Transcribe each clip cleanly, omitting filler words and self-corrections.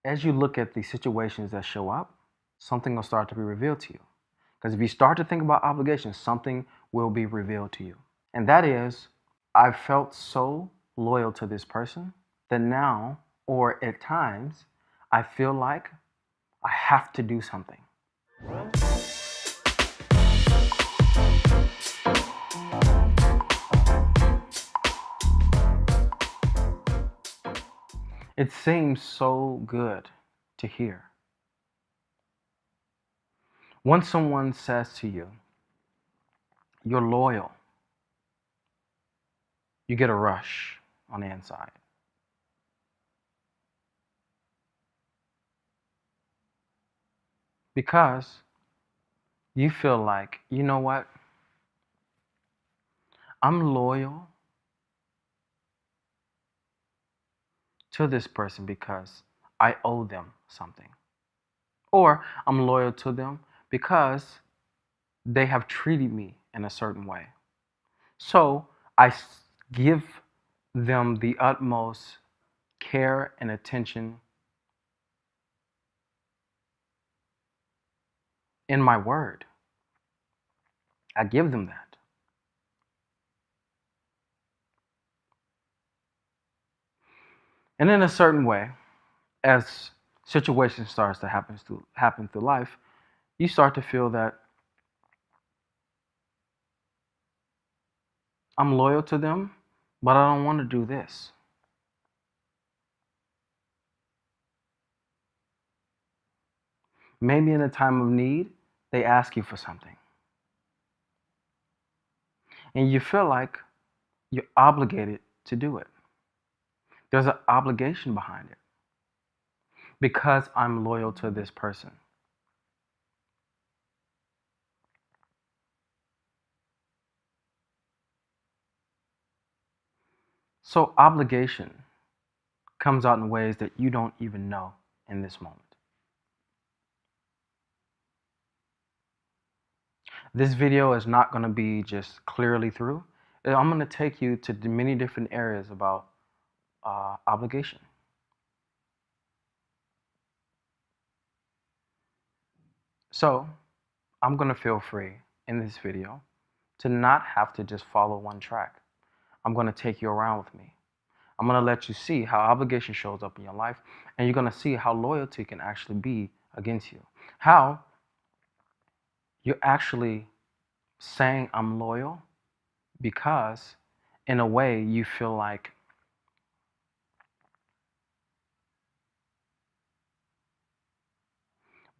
As you look at the situations that show up, something will start to be revealed to you. Because if you start to think about obligations, something will be revealed to you. And that is, I felt so loyal to this person that now, or at times, I feel like I have to do something. It seems so good to hear. Once someone says to you, you're loyal, you get a rush on the inside. Because you feel like, you know what? I'm loyal to this person because I owe them something. Or I'm loyal to them because they have treated me in a certain way. So I give them the utmost care and attention in my word. I give them that. And in a certain way, as situations starts to happen through life, you start to feel that I'm loyal to them, but I don't want to do this. Maybe in a time of need, they ask you for something. And you feel like you're obligated to do it. There's an obligation behind it because I'm loyal to this person. So obligation comes out in ways that you don't even know in this moment. This video is not going to be just clearly through. I'm going to take you to many different areas about obligation. So I'm going to feel free in this video to not have to just follow one track. I'm going to take you around with me. I'm going to let you see how obligation shows up in your life, and you're going to see how loyalty can actually be against you. How you're actually saying I'm loyal because in a way you feel like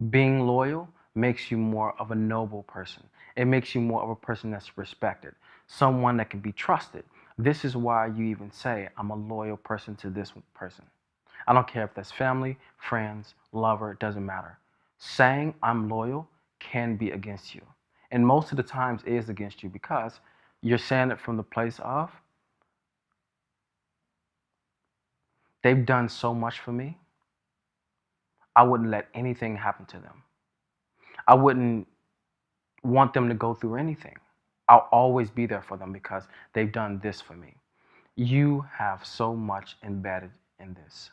being loyal makes you more of a noble person. It makes you more of a person that's respected, someone that can be trusted. This is why you even say, I'm a loyal person to this person. I don't care if that's family, friends, lover, it doesn't matter. Saying I'm loyal can be against you. And most of the times it is against you because you're saying it from the place of, they've done so much for me, I wouldn't let anything happen to them. I wouldn't want them to go through anything. I'll always be there for them because they've done this for me. You have so much embedded in this.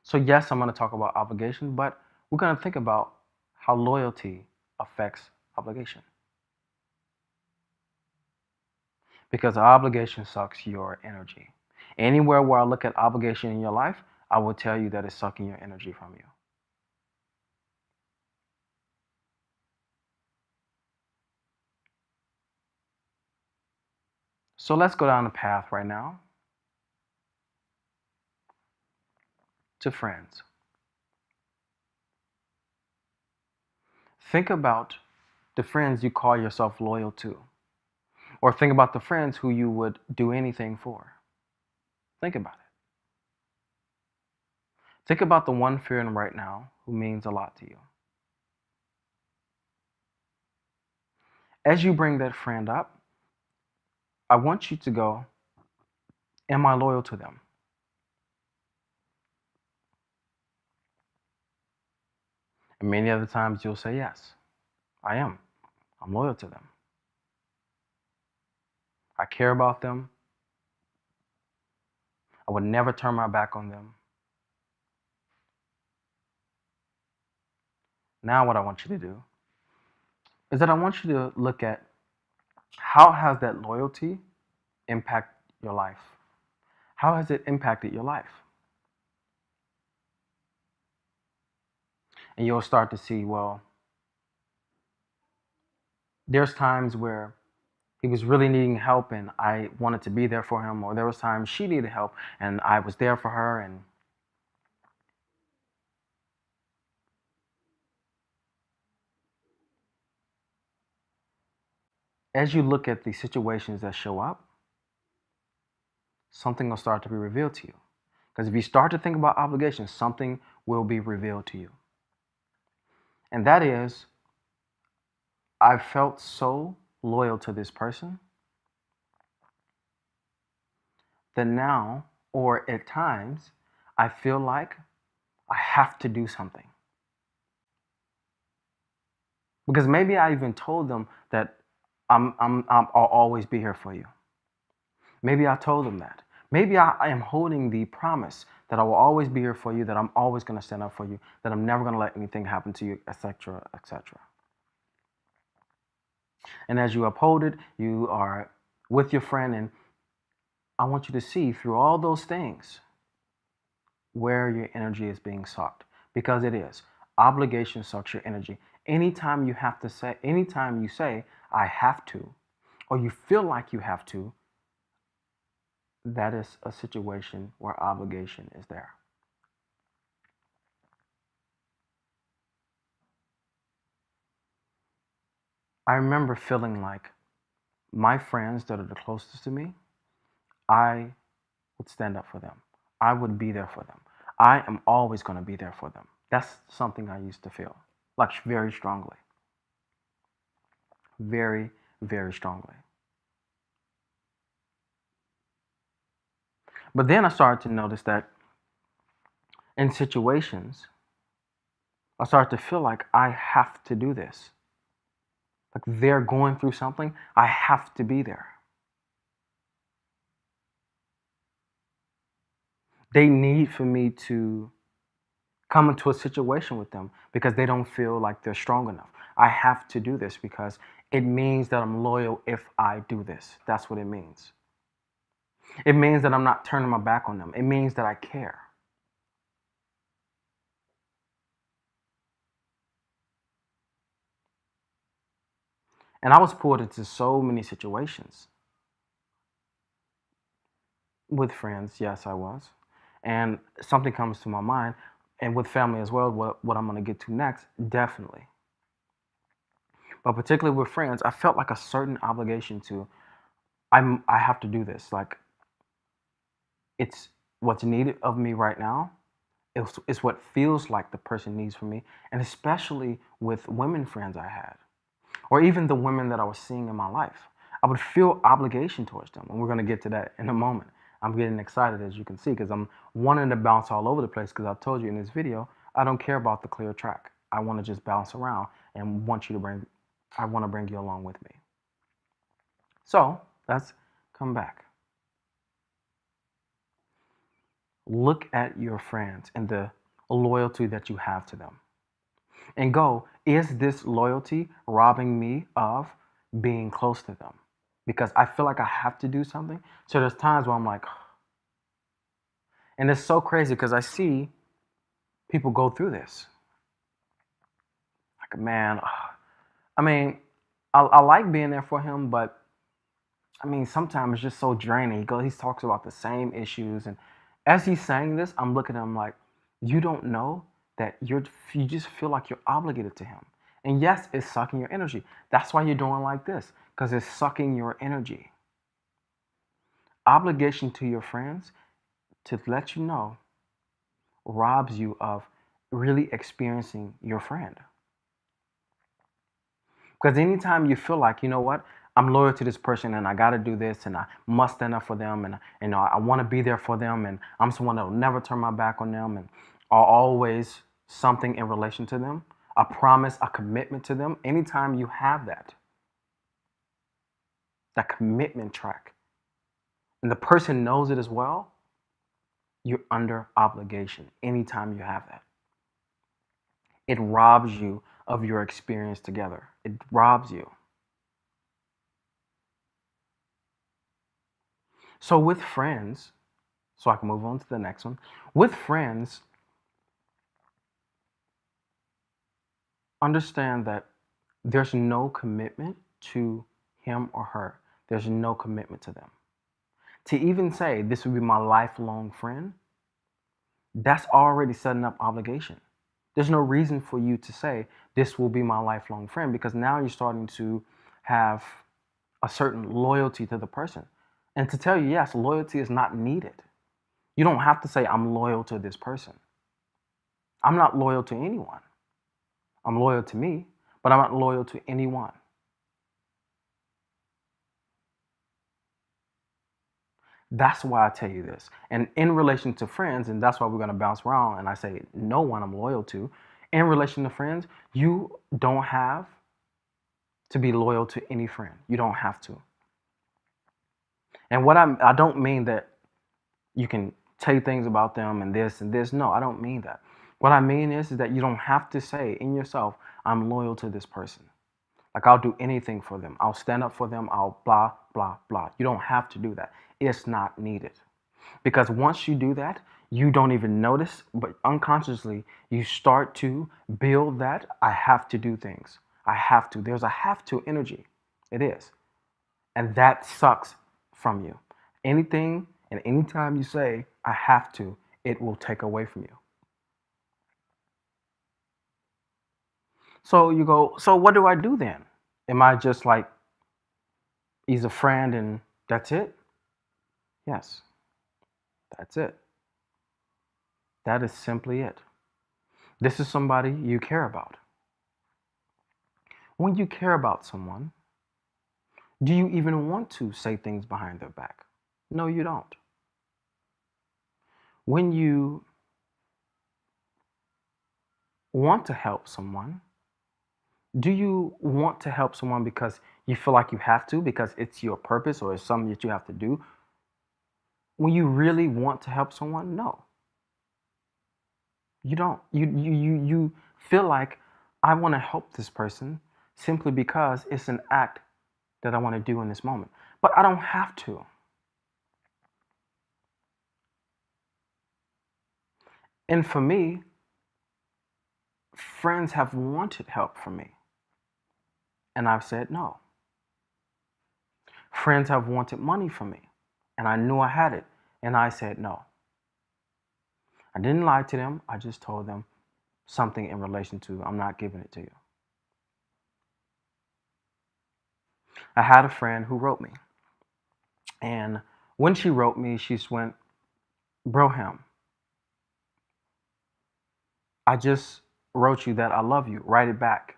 So yes, I'm going to talk about obligation, but we're going to think about how loyalty affects obligation. Because obligation sucks your energy. Anywhere where I look at obligation in your life, I will tell you that it's sucking your energy from you. So let's go down the path right now to friends. Think about the friends you call yourself loyal to. Or think about the friends who you would do anything for. Think about it. Think about the one friend right now who means a lot to you. As you bring that friend up, I want you to go, am I loyal to them? And many other times you'll say, yes, I am. I'm loyal to them. I care about them. I would never turn my back on them. Now what I want you to do is that I want you to look at how has that loyalty impact your life? How has it impacted your life? And you'll start to see, well, there's times where he was really needing help and I wanted to be there for him, or there was times she needed help and I was there for her. And as you look at the situations that show up, something will start to be revealed to you. Because if you start to think about obligations, something will be revealed to you. And that is, I felt so loyal to this person that now, or at times, I feel like I have to do something. Because maybe I even told them that I'll always be here for you. Maybe I told them that. Maybe I am holding the promise that I will always be here for you, that I'm always going to stand up for you, that I'm never going to let anything happen to you, etc., etc. And as you uphold it, you are with your friend, and I want you to see through all those things where your energy is being sucked, because it is. Obligation sucks your energy. Anytime you say, I have to, or you feel like you have to, that is a situation where obligation is there. I remember feeling like my friends that are the closest to me, I would stand up for them. I would be there for them. I am always going to be there for them. That's something I used to feel like very strongly. Very, very strongly. But then I started to notice that in situations, I started to feel like I have to do this. Like they're going through something, I have to be there. They need for me to come into a situation with them because they don't feel like they're strong enough. I have to do this because it means that I'm loyal if I do this. That's what it means. It means that I'm not turning my back on them. It means that I care. And I was pulled into so many situations with friends. Yes, I was. And something comes to my mind, and with family as well, what I'm going to get to next, definitely. But particularly with friends, I felt like a certain obligation to, I have to do this. Like it's what's needed of me right now. It's what feels like the person needs from me. And especially with women friends I had, or even the women that I was seeing in my life, I would feel obligation towards them. And we're going to get to that in a moment. I'm getting excited, as you can see, because I'm wanting to bounce all over the place, because I told you in this video, I don't care about the clear track. I want to just bounce around and I want to bring you along with me. So let's come back. Look at your friends and the loyalty that you have to them. And go, is this loyalty robbing me of being close to them? Because I feel like I have to do something. So there's times where I'm like, and it's so crazy because I see people go through this. Like, man, I mean, I like being there for him, but I mean, sometimes it's just so draining. He talks about the same issues, and as he's saying this, I'm looking at him like, you don't know that you just feel like you're obligated to him. And yes, it's sucking your energy. That's why you're doing like this, because it's sucking your energy. Obligation to your friends, to let you know, robs you of really experiencing your friend. Because anytime you feel like, you know what, I'm loyal to this person and I got to do this and I must stand up for them and I want to be there for them and I'm someone that will never turn my back on them and are always something in relation to them, a promise, a commitment to them. Anytime you have that commitment track, and the person knows it as well, you're under obligation anytime you have that. It robs you of your experience together. It robs you. So with friends, so I can move on to the next one. With friends, understand that there's no commitment to him or her. There's no commitment to them. To even say this would be my lifelong friend, that's already setting up obligation. There's no reason for you to say this will be my lifelong friend because now you're starting to have a certain loyalty to the person. And to tell you, yes, loyalty is not needed. You don't have to say, I'm loyal to this person. I'm not loyal to anyone. I'm loyal to me, but I'm not loyal to anyone. That's why I tell you this. And in relation to friends, and that's why we're going to bounce around and I say no one I'm loyal to. In relation to friends, you don't have to be loyal to any friend. You don't have to. And I don't mean that you can tell things about them and this and this. No, I don't mean that. What I mean is that you don't have to say in yourself, I'm loyal to this person. Like I'll do anything for them. I'll stand up for them. I'll blah, blah, blah. You don't have to do that. It's not needed. Because once you do that, you don't even notice, but unconsciously, you start to build that I have to do things. I have to. There's a have to energy. It is. And that sucks from you. Anything and anytime you say, I have to, it will take away from you. So you go, so what do I do then? Am I just like, he's a friend and that's it? Yes, that's it. That is simply it. This is somebody you care about. When you care about someone, do you even want to say things behind their back? No, you don't. When you want to help someone, do you want to help someone because you feel like you have to, because it's your purpose or it's something that you have to do? When you really want to help someone, no, you don't. You feel like I want to help this person simply because it's an act that I want to do in this moment. But I don't have to. And for me, friends have wanted help from me. And I've said no. Friends have wanted money from me. And I knew I had it. And I said no. I didn't lie to them. I just told them something in relation to I'm not giving it to you. I had a friend who wrote me. And when she wrote me, she just went, Broham, I just wrote you that I love you. Write it back.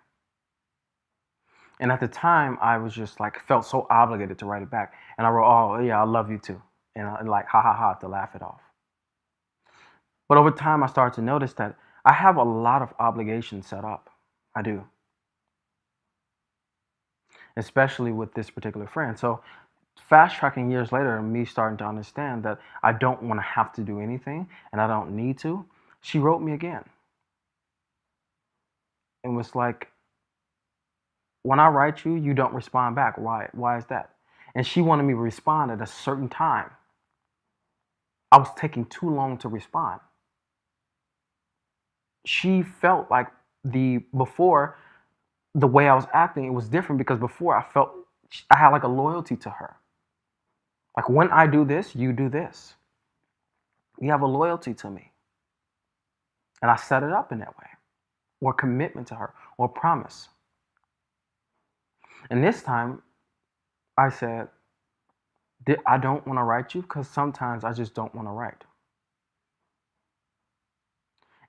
And at the time, I was just like, felt so obligated to write it back. And I wrote, oh, yeah, I love you too. And I, like, ha ha ha, to laugh it off. But over time, I started to notice that I have a lot of obligations set up. I do. Especially with this particular friend. So fast tracking years later, and me starting to understand that I don't want to have to do anything and I don't need to, she wrote me again. And was like, when I write you, you don't respond back. Why? Why is that? And she wanted me to respond at a certain time. I was taking too long to respond. She felt like before the way I was acting, it was different because before I felt I had like a loyalty to her. Like when I do this, you do this. You have a loyalty to me. And I set it up in that way. Or commitment to her, or promise. And this time, I said, I don't want to write you because sometimes I just don't want to write.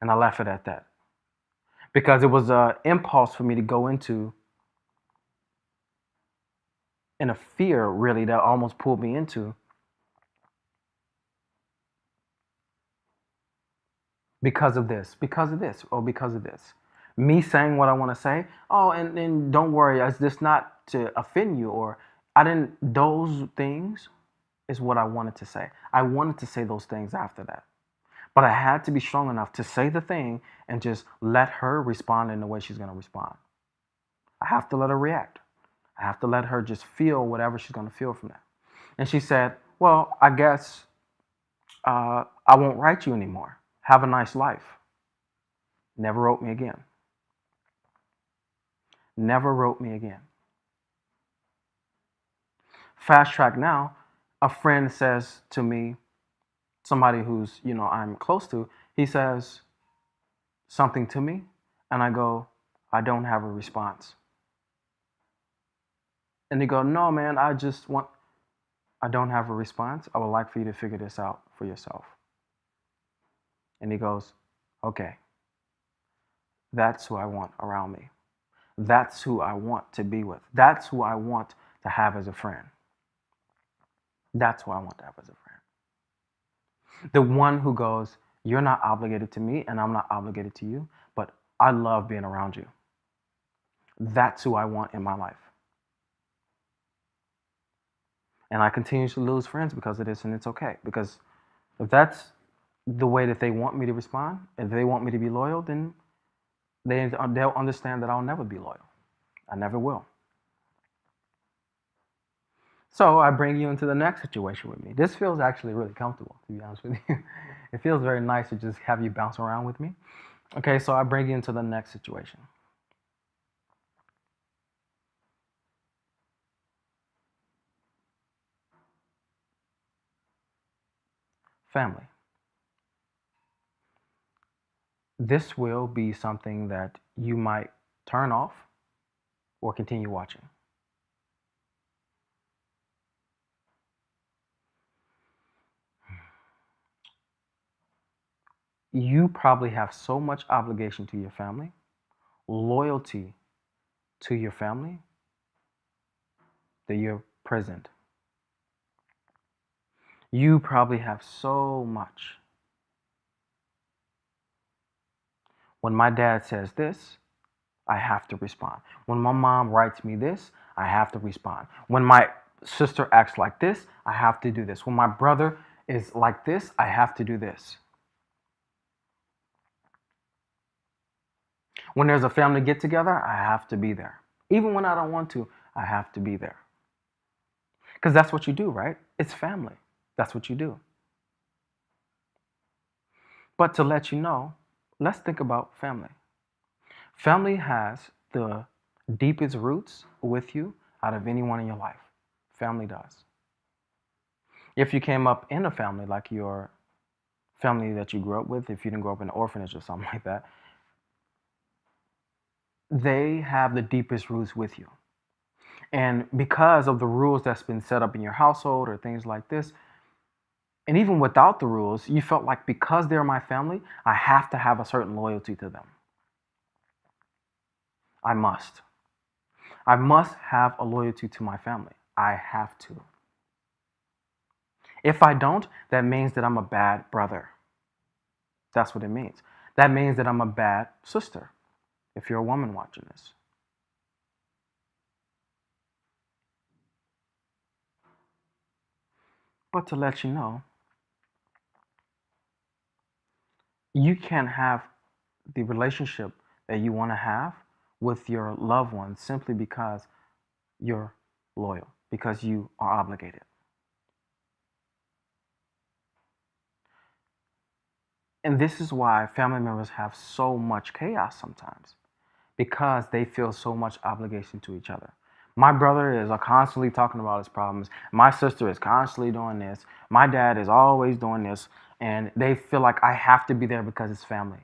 And I left it at that. Because it was an impulse for me to go into, and a fear really that almost pulled me into, because of this, or because of this. Me saying what I want to say, oh, and don't worry, it's just not to offend you, or I didn't, those things is what I wanted to say. I wanted to say those things after that. But I had to be strong enough to say the thing and just let her respond in the way she's going to respond. I have to let her react. I have to let her just feel whatever she's going to feel from that. And she said, well, I guess I won't write you anymore. Have a nice life. Never wrote me again. Never wrote me again. Fast track now, a friend says to me, somebody who's, I'm close to, he says something to me, and I go, I don't have a response. And they go, no, man, I don't have a response. I would like for you to figure this out for yourself. And he goes, okay, that's who I want around me. That's who I want to be with. That's who I want to have as a friend. That's who I want to have as a friend. The one who goes, you're not obligated to me and I'm not obligated to you, but I love being around you. That's who I want in my life. And I continue to lose friends because of this, and it's okay. Because if that's the way that they want me to respond, if they want me to be loyal, then they'll understand that I'll never be loyal. I never will. So I bring you into the next situation with me. This feels actually really comfortable, to be honest with you. It feels very nice to just have you bounce around with me. Okay, so I bring you into the next situation. Family. This will be something that you might turn off or continue watching. You probably have so much obligation to your family, loyalty to your family, that you're present. You probably have so much. When my dad says this, I have to respond. When my mom writes me this, I have to respond. When my sister acts like this, I have to do this. When my brother is like this, I have to do this. When there's a family get together, I have to be there. Even when I don't want to, I have to be there. Because that's what you do, right? It's family. That's what you do. But to let you know, let's think about family. Family has the deepest roots with you out of anyone in your life. Family does. If you came up in a family like your family that you grew up with, if you didn't grow up in an orphanage or something like that, they have the deepest roots with you. And because of the rules that's been set up in your household or things like this, and even without the rules, you felt like because they're my family, I have to have a certain loyalty to them. I must. I must have a loyalty to my family. I have to. If I don't, that means that I'm a bad brother. That's what it means. That means that I'm a bad sister, if you're a woman watching this. But to let you know, you can have the relationship that you want to have with your loved ones simply because you're loyal, because you are obligated. And this is why family members have so much chaos sometimes, because they feel so much obligation to each other. My brother is constantly talking about his problems. My sister is constantly doing this. My dad is always doing this. And they feel like I have to be there because it's family.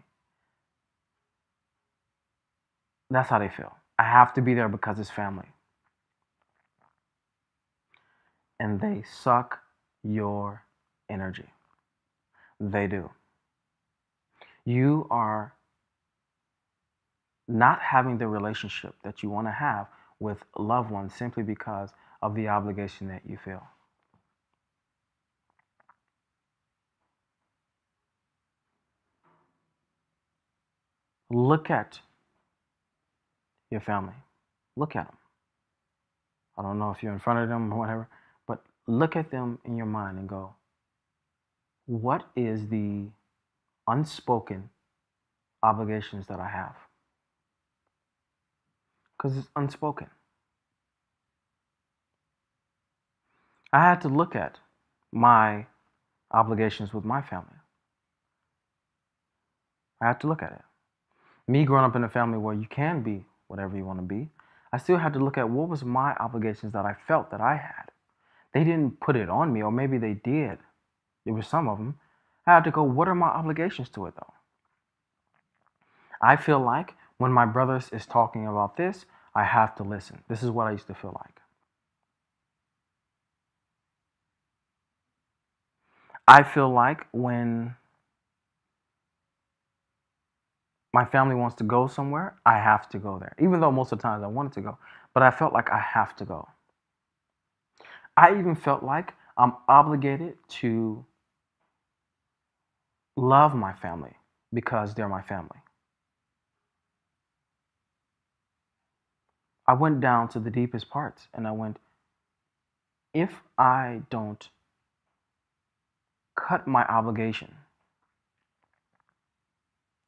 That's how they feel. I have to be there because it's family. And they suck your energy. They do. You are not having the relationship that you want to have with loved ones simply because of the obligation that you feel. Look at your family. Look at them. I don't know if you're in front of them or whatever, but look at them in your mind and go, what is the unspoken obligations that I have. Because it's unspoken. I had to look at my obligations with my family. I had to look at it. Me growing up in a family where you can be whatever you want to be, I still had to look at what was my obligations that I felt that I had. They didn't put it on me, or maybe they did. There were some of them. I had to go, what are my obligations to it though? I feel like when my brother is talking about this, I have to listen. This is what I used to feel like. I feel like when my family wants to go somewhere, I have to go there. Even though most of the times I wanted to go, but I felt like I have to go. I even felt like I'm obligated to love my family because they're my family. I went down to the deepest parts and I went, if I don't cut my obligation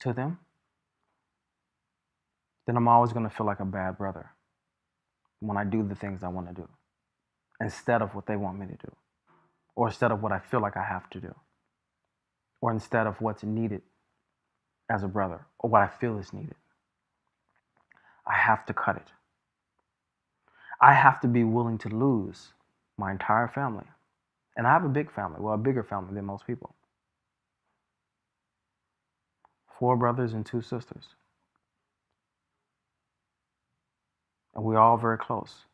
to them, then I'm always going to feel like a bad brother when I do the things I want to do instead of what they want me to do, or instead of what I feel like I have to do, or instead of what's needed as a brother, or what I feel is needed. I have to cut it. I have to be willing to lose my entire family. And I have a big family, well, a bigger family than most people. 4 brothers and 2 sisters. And we're all very close.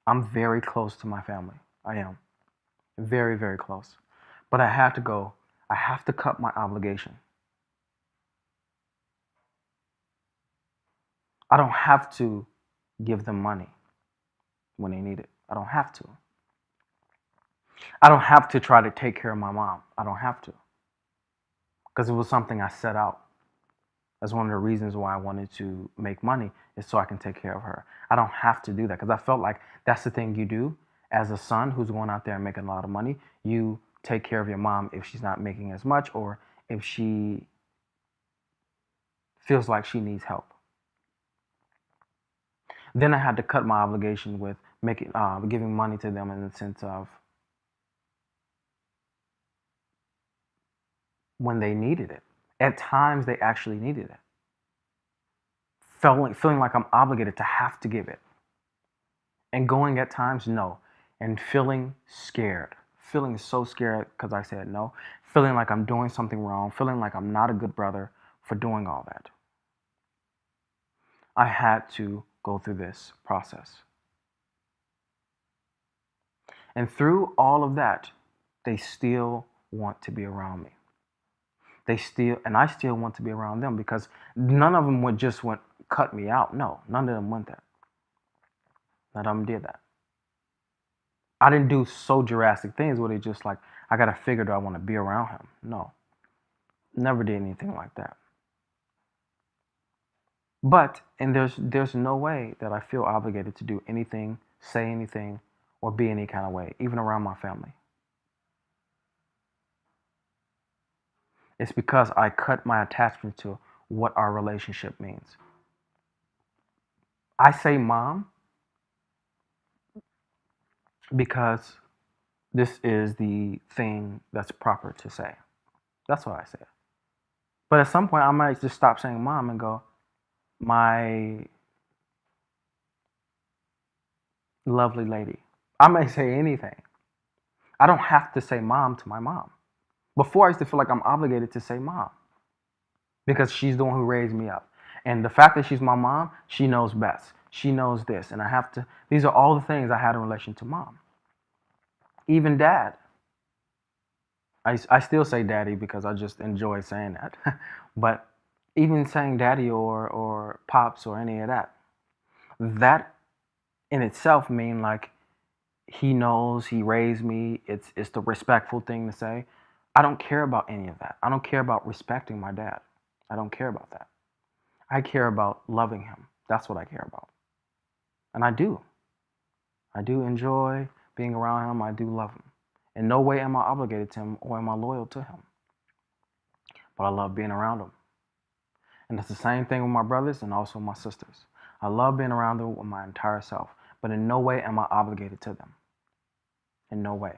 I'm very close to my family. I am. Very, very close. But I have to go, I have to cut my obligation. I don't have to give them money when they need it. I don't have to. I don't have to try to take care of my mom. I don't have to. Because it was something I set out. That's one of the reasons why I wanted to make money, is so I can take care of her. I don't have to do that because I felt like that's the thing you do as a son who's going out there and making a lot of money. You take care of your mom if she's not making as much, or if she feels like she needs help. Then I had to cut my obligation with giving money to them in the sense of when they needed it. At times they actually needed it. Feeling like I'm obligated to have to give it. And going at times, no. And feeling scared. Feeling so scared because I said no. Feeling like I'm doing something wrong. Feeling like I'm not a good brother for doing all that. I had to go through this process. And through all of that, they still want to be around me. And I still want to be around them, because none of them would just cut me out. No, none of them went that. None of them did that. I didn't do so drastic things where they just like, I got to figure, do I want to be around him? No, never did anything like that. And there's no way that I feel obligated to do anything, say anything, or be any kind of way, even around my family. It's because I cut my attachment to what our relationship means. I say mom because this is the thing that's proper to say. That's what I say. But at some point, I might just stop saying mom and go, my lovely lady. I may say anything. I don't have to say mom to my mom. Before, I used to feel like I'm obligated to say mom because she's the one who raised me up. And the fact that she's my mom, she knows best. She knows this. And I have to, these are all the things I had in relation to mom. Even dad. I still say daddy because I just enjoy saying that. But even saying daddy or pops or any of that, that in itself mean like he knows he raised me. It's the respectful thing to say. I don't care about any of that. I don't care about respecting my dad. I don't care about that. I care about loving him. That's what I care about. And I do. I do enjoy being around him. I do love him. In no way am I obligated to him or am I loyal to him. but I love being around them. And it's the same thing with my brothers and also my sisters. I love being around them with my entire self, but in no way am I obligated to them. In no way.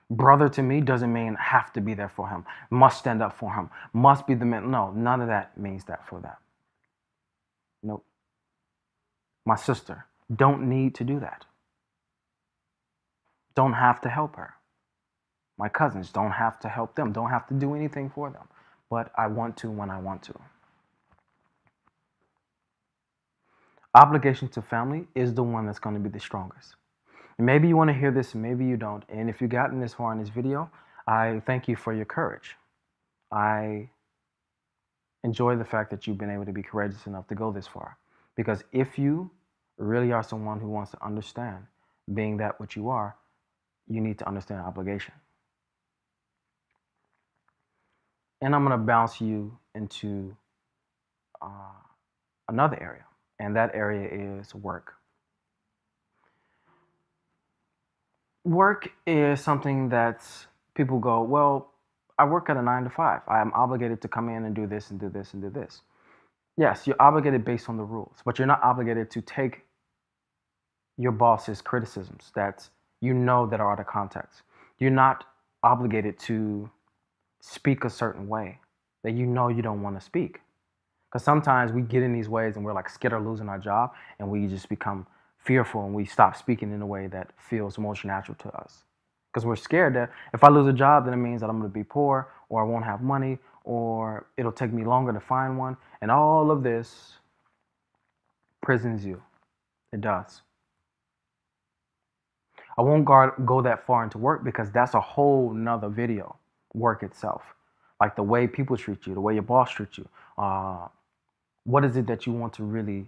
Brother to me doesn't mean have to be there for him, must stand up for him, must be the man. No, none of that means that for that. Nope. My sister, don't need to do that. Don't have to help her. My cousins, don't have to help them, don't have to do anything for them. But I want to when I want to. Obligation to family is the one that's going to be the strongest. And maybe you want to hear this, maybe you don't. And if you've gotten this far in this video, I thank you for your courage. I enjoy the fact that you've been able to be courageous enough to go this far. Because if you really are someone who wants to understand being that what you are, you need to understand obligation. And I'm going to bounce you into another area, and that area is work. Work is something that people go, well, I work at a 9 to 5. I am obligated to come in and do this and do this and do this. Yes, you're obligated based on the rules, but you're not obligated to take your boss's criticisms that you know that are out of context. You're not obligated to speak a certain way that you know you don't want to speak. Because sometimes we get in these ways and we're like scared of losing our job, and we just become fearful and we stop speaking in a way that feels most natural to us. Because we're scared that if I lose a job, then it means that I'm going to be poor, or I won't have money, or it'll take me longer to find one. And all of this prisons you. It does. I won't go that far into work because that's a whole nother video, work itself. Like the way people treat you, the way your boss treats you. What is it that you want to really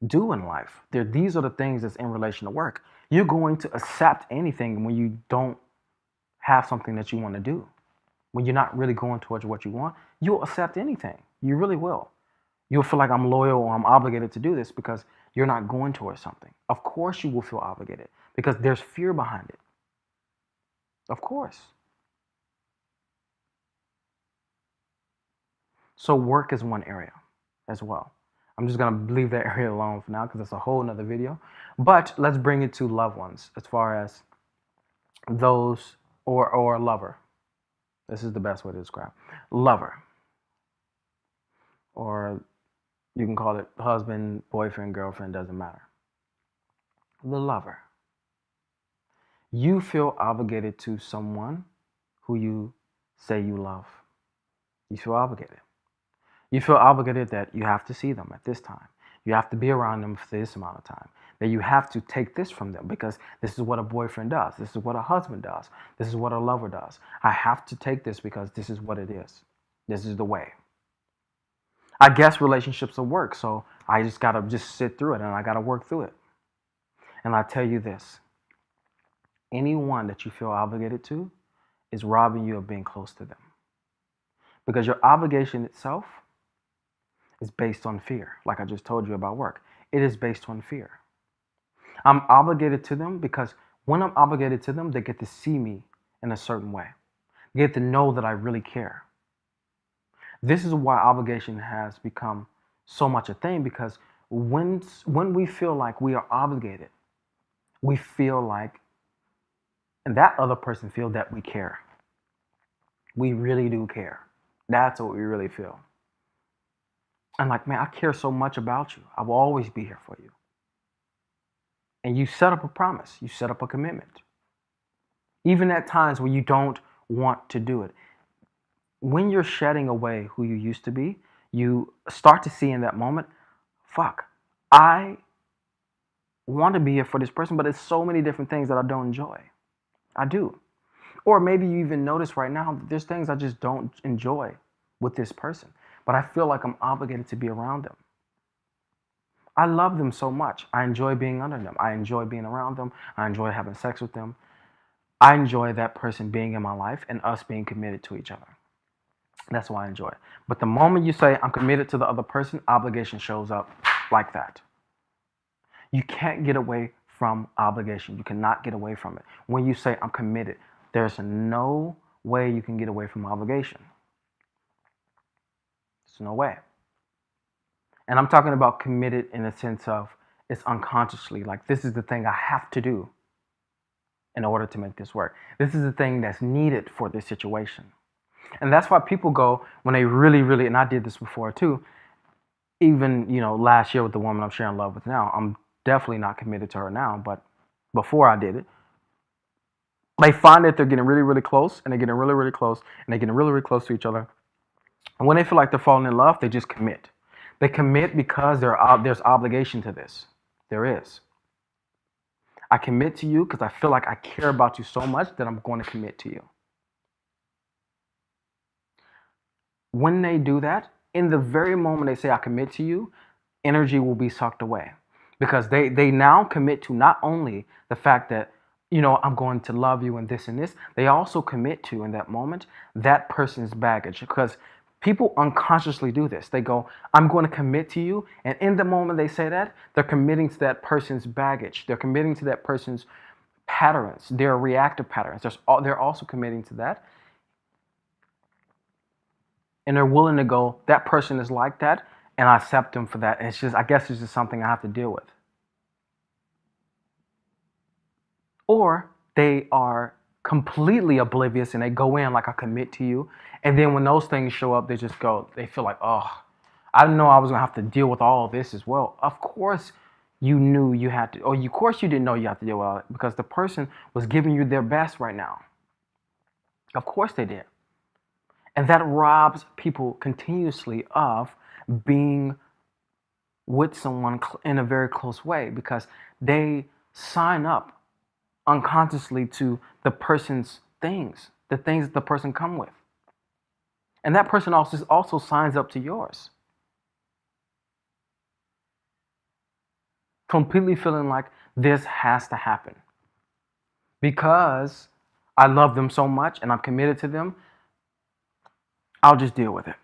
do in life? These are the things that's in relation to work. You're going to accept anything when you don't have something that you want to do. When you're not really going towards what you want, you'll accept anything. You really will. You'll feel like I'm loyal or I'm obligated to do this because you're not going towards something. Of course you will feel obligated because there's fear behind it. Of course. So work is one area as well. I'm just going to leave that area alone for now because it's a whole nother video. But let's bring it to loved ones as far as those or a lover. This is the best way to describe. Lover. Or you can call it husband, boyfriend, girlfriend, doesn't matter. The lover. You feel obligated to someone who you say you love. You feel obligated. You feel obligated that you have to see them at this time. You have to be around them for this amount of time. That you have to take this from them because this is what a boyfriend does. This is what a husband does. This is what a lover does. I have to take this because this is what it is. This is the way. I guess relationships will work, so I just got to sit through it and I got to work through it. And I tell you this, anyone that you feel obligated to is robbing you of being close to them. Because your obligation itself is based on fear, like I just told you about work. It is based on fear. I'm obligated to them because when I'm obligated to them, they get to see me in a certain way. They get to know that I really care. This is why obligation has become so much a thing, because when we feel like we are obligated, we feel like, and that other person feels that we care. We really do care. That's what we really feel. I'm like, man, I care so much about you. I will always be here for you. And you set up a promise. You set up a commitment. Even at times when you don't want to do it. When you're shedding away who you used to be, you start to see in that moment, fuck, I want to be here for this person, but it's so many different things that I don't enjoy. I do. Or maybe you even notice right now that there's things I just don't enjoy with this person, but I feel like I'm obligated to be around them. I love them so much. I enjoy being under them. I enjoy being around them. I enjoy having sex with them. I enjoy that person being in my life and us being committed to each other. That's why I enjoy it. But the moment you say, I'm committed to the other person, obligation shows up like that. You can't get away from obligation. You cannot get away from it. When you say, I'm committed, there's no way you can get away from obligation. There's no way. And I'm talking about committed in the sense of it's unconsciously, like this is the thing I have to do in order to make this work. This is the thing that's needed for this situation. And that's why people go when they really, and I did this before too, even, last year with the woman I'm sharing love with now, I'm definitely not committed to her now, but before I did it, they find that they're getting really close, and they're getting really close, and they're getting really close to each other. And when they feel like they're falling in love, they just commit. They commit because there's obligation to this. There is. I commit to you because I feel like I care about you so much that I'm going to commit to you. When they do that, in the very moment they say, I commit to you, energy will be sucked away. Because they now commit to not only the fact that, I'm going to love you and this, they also commit to, in that moment, that person's baggage. Because people unconsciously do this. They go, I'm going to commit to you. And in the moment they say that, they're committing to that person's baggage. They're committing to that person's patterns, their reactive patterns. They're also committing to that. And they're willing to go, that person is like that, and I accept them for that. And I guess it's just something I have to deal with. Or they are completely oblivious and they go in like, I commit to you. And then when those things show up, they feel like, oh, I didn't know I was going to have to deal with all of this as well. Of course you knew you had to, of course you didn't know you had to deal with it because the person was giving you their best right now. Of course they did. And that robs people continuously of being with someone in a very close way because they sign up unconsciously to the person's things, the things that the person come with. And that person also signs up to yours. Completely feeling like this has to happen. Because I love them so much and I'm committed to them, I'll just deal with it.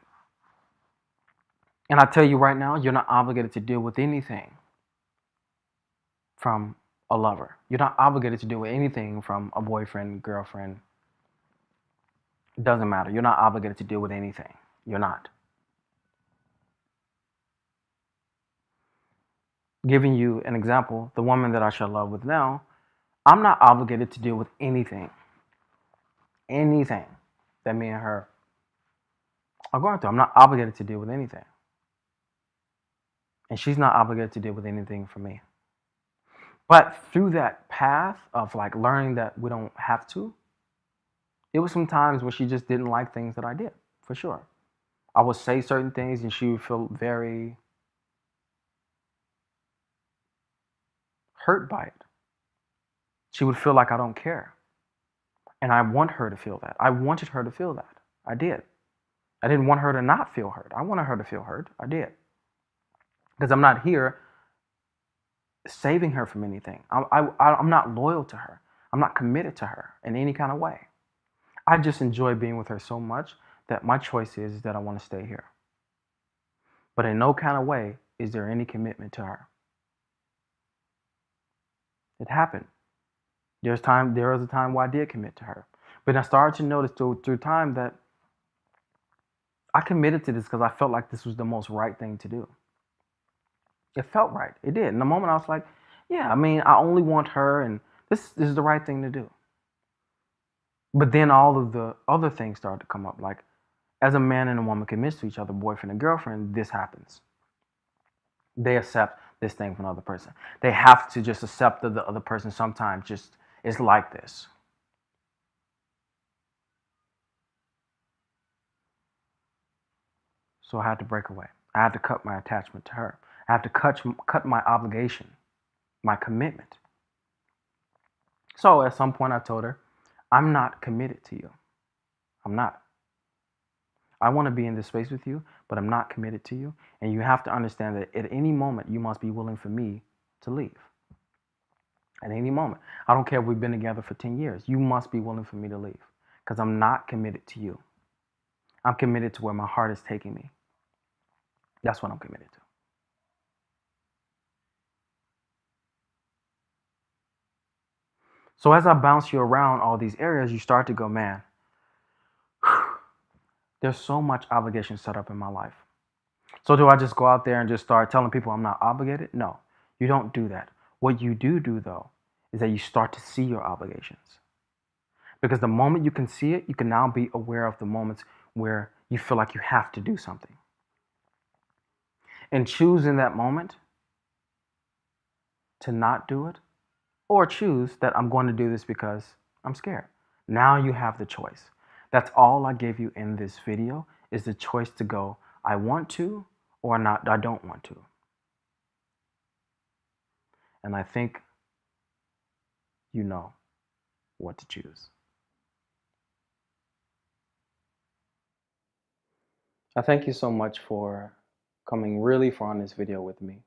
And I tell you right now, you're not obligated to deal with anything from a lover. You're not obligated to deal with anything from a boyfriend, girlfriend. It doesn't matter. You're not obligated to deal with anything. You're not. Giving you an example, the woman that I share love with now, I'm not obligated to deal with anything. Anything that me and her are going through. I'm not obligated to deal with anything. And she's not obligated to deal with anything for me. But through that path of like learning that we don't have to, it was some times where she just didn't like things that I did, for sure. I would say certain things and she would feel very hurt by it. She would feel like I don't care. And I want her to feel that. I wanted her to feel that. I did. I didn't want her to not feel hurt. I wanted her to feel hurt. I did. Because I'm not here saving her from anything. I'm not loyal to her. I'm not committed to her in any kind of way. I just enjoy being with her so much that my choice is that I want to stay here. But in no kind of way is there any commitment to her. It happened. There was a time where I did commit to her. But I started to notice through time that I committed to this because I felt like this was the most right thing to do. It felt right. It did. In the moment I was like, yeah, I only want her and this is the right thing to do. But then all of the other things started to come up. Like, as a man and a woman commits to each other, boyfriend and girlfriend, this happens. They accept this thing from another person. They have to just accept that the other person sometimes just is like this. So I had to break away. I had to cut my attachment to her. I had to cut my obligation, my commitment. So at some point I told her, I'm not committed to you. I'm not. I want to be in this space with you, but I'm not committed to you. And you have to understand that at any moment, you must be willing for me to leave. At any moment. I don't care if we've been together for 10 years. You must be willing for me to leave because I'm not committed to you. I'm committed to where my heart is taking me. That's what I'm committed to. So as I bounce you around all these areas, you start to go, man, There's so much obligation set up in my life. So do I just go out there and just start telling people I'm not obligated? No, you don't do that. What you do though is that you start to see your obligations. Because the moment you can see it, you can now be aware of the moments where you feel like you have to do something. And choose in that moment to not do it, or choose that I'm going to do this because I'm scared. Now you have the choice. That's all I gave you in this video, is the choice to go, I want to, or not, I don't want to. And I think you know what to choose. I thank you so much for coming really far on this video with me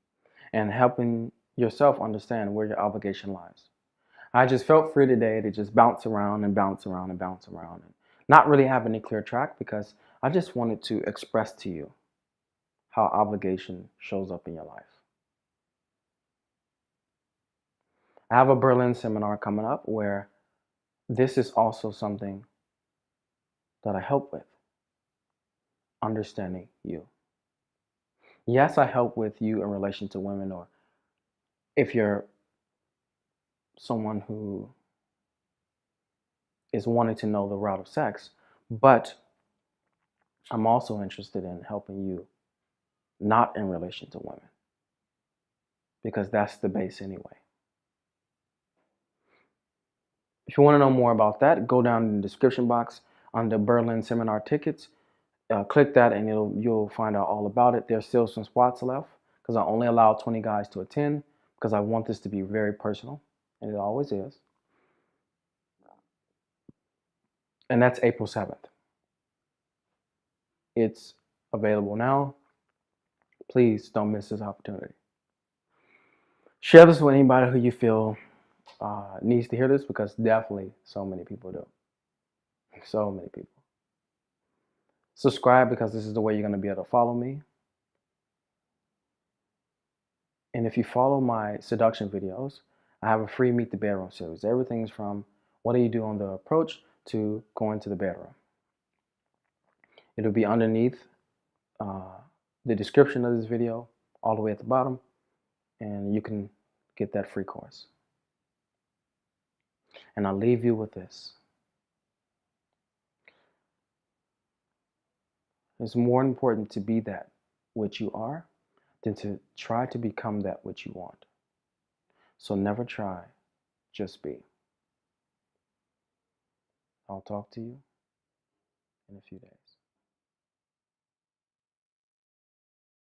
and helping yourself understand where your obligation lies. I just felt free today to just bounce around and bounce around and bounce around and not really have any clear track, because I just wanted to express to you how obligation shows up in your life. I have a Berlin seminar coming up where this is also something that I help with, understanding you. Yes, I help with you in relation to women, or if you're someone who is wanting to know the route of sex, but I'm also interested in helping you not in relation to women, because that's the base anyway. If you want to know more about that, go down in the description box under Berlin seminar tickets. Click that and you'll find out all about it. There's still some spots left because I only allow 20 guys to attend, because I want this to be very personal, and it always is. And that's April 7th. It's available now. Please don't miss this opportunity. Share this with anybody who you feel needs to hear this, because definitely so many people do. So many people. Subscribe, because this is the way you're going to be able to follow me. And if you follow my seduction videos, I have a free Meet the Bedroom series. Everything's from what do you do on the approach to going to the bedroom. It'll be underneath the description of this video, all the way at the bottom, and you can get that free course. And I'll leave you with this. It's more important to be that which you are than to try to become that which you want. So never try, just be. I'll talk to you in a few days.